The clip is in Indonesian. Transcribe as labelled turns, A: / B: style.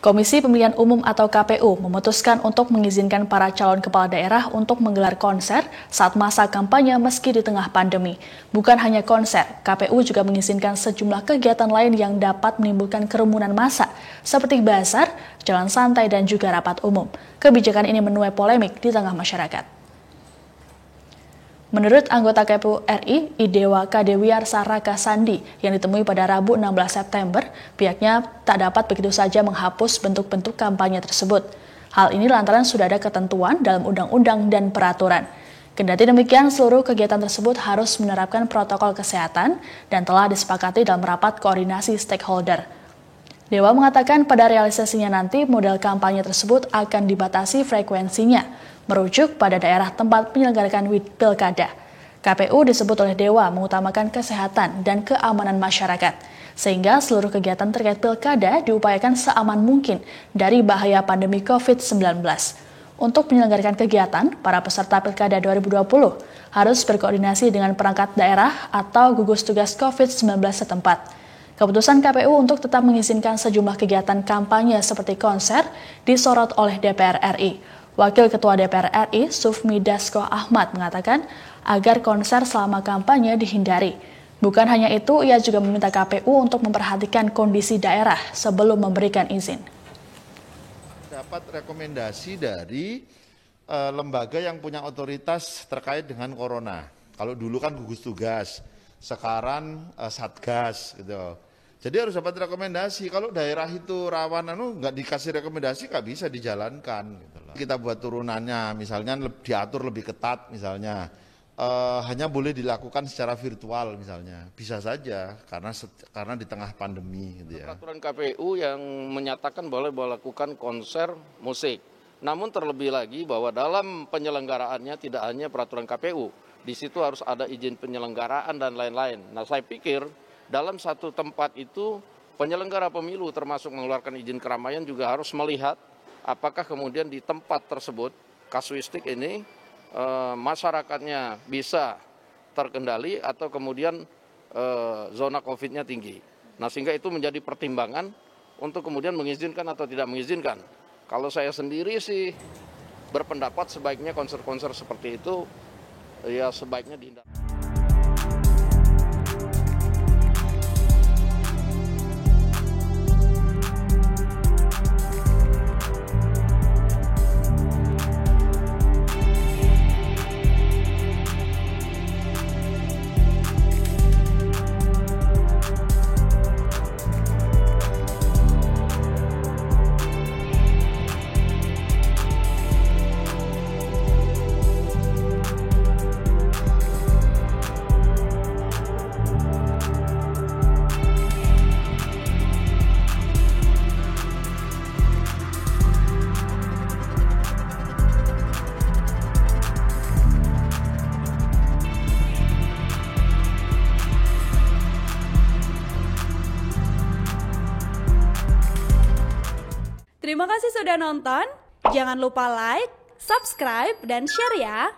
A: Komisi Pemilihan Umum atau KPU memutuskan untuk mengizinkan para calon kepala daerah untuk menggelar konser saat masa kampanye meski di tengah pandemi. Bukan hanya konser, KPU juga mengizinkan sejumlah kegiatan lain yang dapat menimbulkan kerumunan massa, seperti bazar, jalan santai, dan juga rapat umum. Kebijakan ini menuai polemik di tengah masyarakat. Menurut anggota KPU RI, Idewa Kadewiarsa Raka Sandi, yang ditemui pada Rabu 16 September, pihaknya tak dapat begitu saja menghapus bentuk-bentuk kampanye tersebut. Hal ini lantaran sudah ada ketentuan dalam undang-undang dan peraturan. Kendati demikian, seluruh kegiatan tersebut harus menerapkan protokol kesehatan dan telah disepakati dalam rapat koordinasi stakeholder. Dewa mengatakan pada realisasinya nanti model kampanye tersebut akan dibatasi frekuensinya, merujuk pada daerah tempat penyelenggarakan pilkada. KPU disebut oleh Dewa mengutamakan kesehatan dan keamanan masyarakat, sehingga seluruh kegiatan terkait pilkada diupayakan seaman mungkin dari bahaya pandemi COVID-19. Untuk menyelenggarakan kegiatan, para peserta pilkada 2020 harus berkoordinasi dengan perangkat daerah atau gugus tugas COVID-19 setempat. Keputusan KPU untuk tetap mengizinkan sejumlah kegiatan kampanye seperti konser disorot oleh DPR RI. Wakil Ketua DPR RI, Sufmi Dasko Ahmad, mengatakan agar konser selama kampanye dihindari. Bukan hanya itu, ia juga meminta KPU untuk memperhatikan kondisi daerah sebelum memberikan izin.
B: Dapat rekomendasi dari lembaga yang punya otoritas terkait dengan corona. Kalau dulu kan gugus tugas, sekarang satgas gitu. Jadi harus dapat rekomendasi. Kalau daerah itu rawan, nggak dikasih rekomendasi nggak bisa dijalankan. Gitu loh. Kita buat turunannya, misalnya diatur lebih ketat, misalnya hanya boleh dilakukan secara virtual, misalnya bisa saja karena di tengah pandemi. Gitu ya.
C: Peraturan KPU yang menyatakan boleh melakukan konser musik. Namun terlebih lagi bahwa dalam penyelenggaraannya tidak hanya peraturan KPU, di situ harus ada izin penyelenggaraan dan lain-lain. Nah, saya pikir dalam satu tempat itu penyelenggara pemilu termasuk mengeluarkan izin keramaian juga harus melihat apakah kemudian di tempat tersebut kasuistik ini masyarakatnya bisa terkendali atau kemudian zona COVID-nya tinggi. Nah, sehingga itu menjadi pertimbangan untuk kemudian mengizinkan atau tidak mengizinkan. Kalau saya sendiri sih berpendapat sebaiknya konser-konser seperti itu ya sebaiknya dihindari.
D: Terima kasih sudah nonton. Jangan lupa like, subscribe, dan share ya.